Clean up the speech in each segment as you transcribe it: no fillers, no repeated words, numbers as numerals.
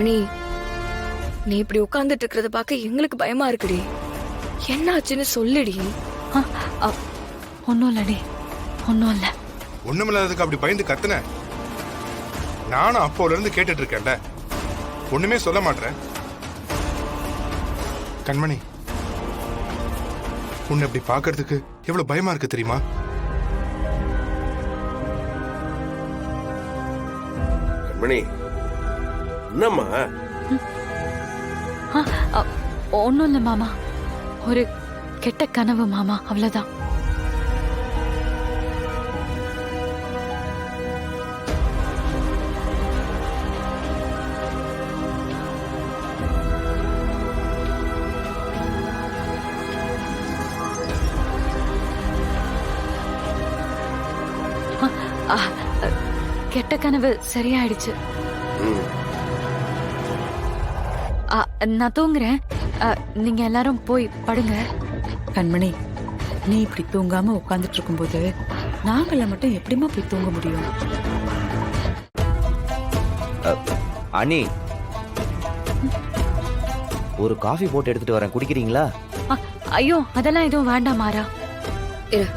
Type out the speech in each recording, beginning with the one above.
கண்மணி, நீ இப்படி உட்கார்ந்துட்டு இருக்கிறத பார்க்க எங்களுக்கு பயமா இருக்குடி. என்னாச்சுன்னு சொல்லுடி. ஒன்னும் இல்லடி, ஒன்னும் இல்ல. ஒண்ணுமில்லாததுக்கு அப்படி பயந்து கத்துன. நானும் அப்போல இருந்து கேட்டுட்டு இருக்கேன்ல, ஒண்ணுமே சொல்ல மாட்டேன். கண்மணி, உன்னை இப்படி பாக்குறதுக்கு எவ்வளவு பயமா இருக்கு தெரியுமா? கண்மணி, என்னம்மா? ஒன்னும் இல்ல மாமா, ஒரு கெட்ட கனவு மாமா, அவ்வளவுதான். கெட்ட கனவு சரியாயிடுச்சு. நான் தூங்குறேன், நீங்க எல்லாரும் போய் படுங்க. கண்மணி, நீ இப்படி தூங்காம உட்கார்ந்துட்டு இருக்கும்போது நாங்கள மட்டும் எப்படிமா போய் தூங்க முடியும்? அண்ணி, ஒரு காஃபி போட்டு எடுத்துட்டு வரேன், குடிக்கிறீங்களா? ஐயோ, அதெல்லாம் எதுவும் வேண்டாம் மாறா. இரு,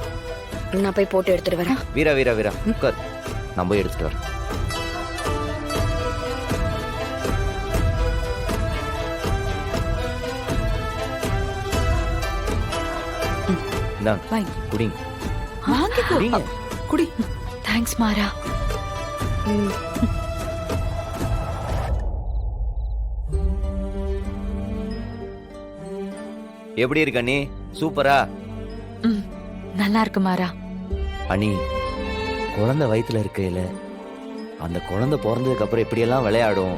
நான் போய் போட்டு எடுத்துட்டு வரேன். வீரா வீரா வீரா, உட்கார், நான் போய் எடுத்துட்டு வரேன். வாங்கி குடிங்க. வாங்கிக்கோ, குடி. தேங்க்ஸ் மாறா. எப்படி இருக்கு அண்ணி? சூப்பரா? நல்லா இருக்கு மாறா. அண்ணி, குழந்தை வயித்துல இருக்கையில அந்த குழந்தை பிறந்ததுக்கு அப்புறம் எப்படியெல்லாம் விளையாடும்,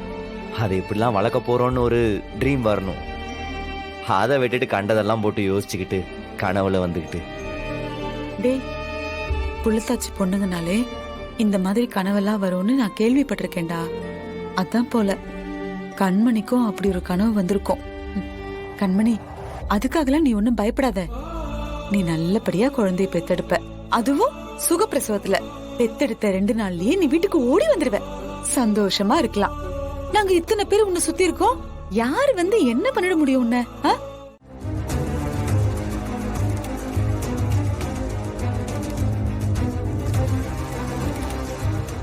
அதை எப்படிலாம் வளர்க்க போறோம்னு ஒரு ட்ரீம் வரணும். அதை விட்டுட்டு கண்டதெல்லாம் போட்டு யோசிச்சுக்கிட்டு கனவுல வந்துக்கிட்டு. டேய், புள்ளத்தாச்சி பொண்ணுங்கனாலே இந்த மாதிரி கனவெல்லாம் வரும்னு நான் கேள்விப்பட்டிருக்கேன்டா. அதான் போல கண்மணிக்கும் அப்படி ஒரு கனவு வந்திருக்கும். கண்மணி, அதுக்காகலாம் நீ ஒன்னும் பயப்படாத. நீ நல்லபடியா குழந்தைய பெத்தெடுப்ப, அதுவும் சுகப்பிரசவத்துல. பெத்தெடுத்த 2 நாள்லயே நீ வீட்டுக்கு ஓடி வந்துருவ. சந்தோஷமா இருக்கலாம். நாங்க இத்தனை பேர் உன்னை சுத்தி இருக்கோம். யாரு வந்து என்ன பண்ணிட முடியும் உன்னை?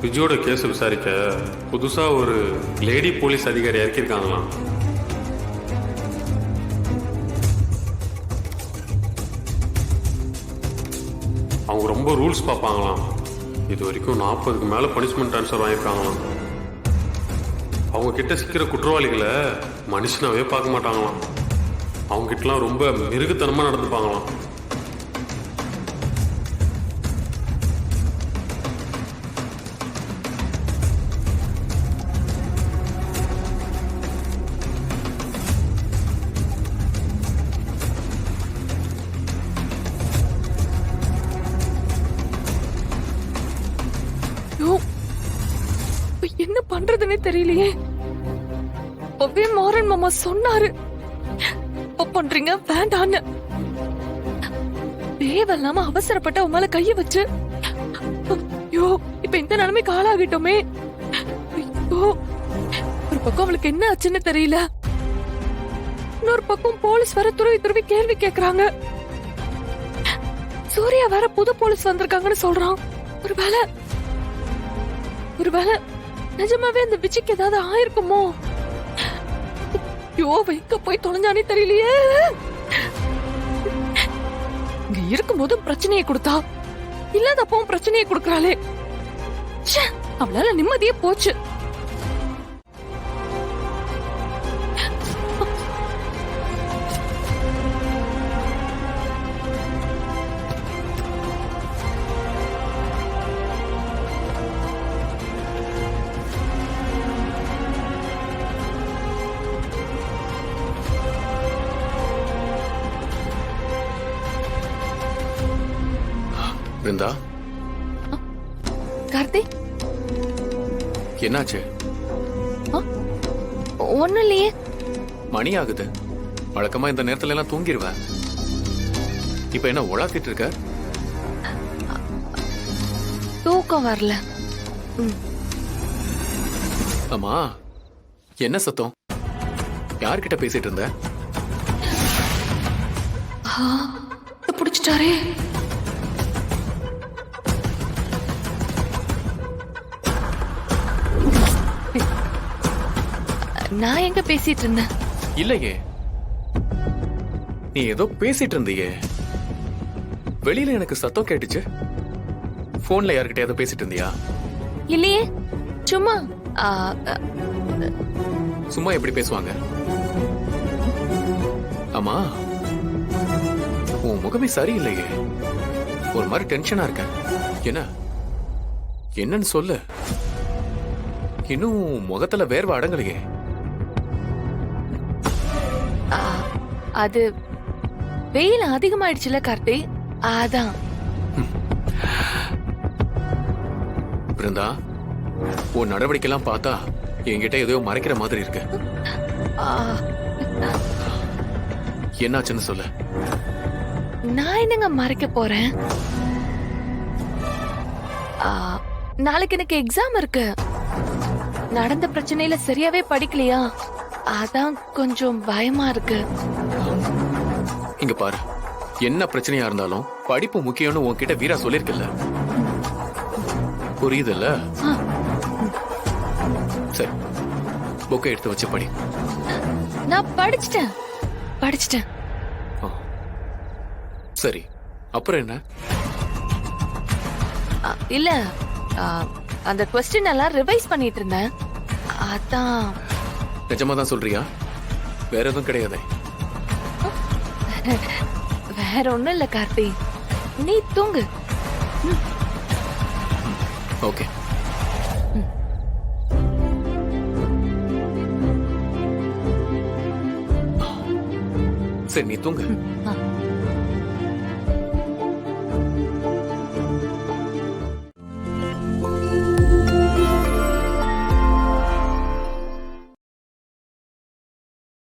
விஜயோட கேஸ் விசாரிக்க புதுசா ஒரு லேடி போலீஸ் அதிகாரி இறக்கியிருக்காங்களாம். அவங்க ரொம்ப ரூல்ஸ் பார்ப்பாங்களாம். இது வரைக்கும் 40க்கு மேல பனிஷ்மெண்ட் ட்ரான்ஸ்ஃபர் வாங்கியிருக்காங்களாம். அவங்க கிட்ட சிக்கிற குற்றவாளிகளை மனுஷனாவே பார்க்க மாட்டாங்களாம். அவங்க கிட்டலாம் ரொம்ப மிருகத்தனமா நடந்துப்பாங்களாம். என்ன பண்றதுன்னே தெரியலையே. அப்பவே மாறன் மாமா சொன்னாரு, பண்றீங்க வேண்டான்னு. தேவையில்லாம அவசரப்பட்ட உன் மேல கைய வச்சு, ஐயோ இப்ப இந்த நிலைமைக்கு ஆளாகிட்டோமே. ஐயோ, ஒரு பக்கம் அவளுக்கு என்ன ஆச்சுன்னு தெரியல, இன்னொரு பக்கம் போலீஸ் வர துருவி துருவி கேள்வி கேக்குறாங்க. சூர்யா வேற புது போலீஸ் வந்திருக்காங்கன்னு சொல்றான். ஒருவேளை நிஜமாவே அந்த விஜய்க்கு ஏதாவது ஆயிருக்குமோ? ஐயோ, வைக்க போய் தொலைஞ்சானே தெரியலையே. இங்க இருக்கும்போதும் பிரச்சனையை கொடுத்தா, இல்லாதப்பவும் பிரச்சனையை கொடுக்கறாளே. அவளால நிம்மதியே போச்சு. பிருந்தா, கார்த்தி, என்னாச்சு? ஒண்ணும் இல்லையே. மணி ஆகுது. வழக்கமா இந்த நேரத்துல எல்லாம் தூங்கிடுவேன். இப்ப என்ன உலாத்திட்டு இருக்க? தூக்கம் வரல. ஆமா, என்ன சத்தம்? யார்கிட்ட பேசிட்டு இருந்த? பிடிச்சிட்டாரே. நான் எங்க பேசிட்டு இருந்தேன்? இல்லையே, நீ ஏதோ பேசிட்டு இருந்தியே. வெளியில எனக்கு சத்தம் கேட்டுச்சு. போன்ல யார்கிட்டயாவது பேசிட்டு இருந்தியா? இல்லையே, சும்மா ஆ, சும்மா எப்படி பேசுவாங்க? ஆமா, உன் முகமே சரியில்லையே. ஒரு மாதிரி டென்ஷனா இருக்க. என்ன என்னன்னு சொல்லு. இன்னும் முகத்துல வேர்வை அடங்கலையே. ஆ, அது வெயில் அதிகமாயிடுச்சுல கார்த்தி, அதான். பிருந்தா, உன் நடவடிக்கை எல்லாம் பார்த்தா என்கிட்ட எதையோ மறைக்கிற மாதிரி இருக்கு. ஆ, என்னாச்சுன்னு சொல்லு. நான் என்னங்க மறைக்க போறேன்? ஆ, நாளைக்கு எனக்கு எக்ஸாம் இருக்கு. நடந்த பிரச்சனையில சரியாவே படிக்கலையா, அதான் கொஞ்சம் பயமா இருக்கு. இங்க பாரு, என்ன பிரச்சனையா இருந்தாலும் படிப்பு முக்கியம்னு உன்கிட்ட வீரா சொல்லிருக்கல. புரியுதுல்ல? சரி, புக்கை எடுத்து வச்சு படி. நான் படிச்சிட்டேன். ஆ. சரி, அப்புறம் என்ன? இல்ல, அந்த கொஸ்டின் எல்லாம் ரிவைஸ் பண்ணிட்டு இருந்தேன், அதான். நிஜமா தான் சொல்றியா? வேற எதுவும் கிடையாது? வேற ஒண்ணும் இல்ல கார்த்தி, நீ தூங்கு. ஓகே. சரி, நீ தூங்கு. ஆ.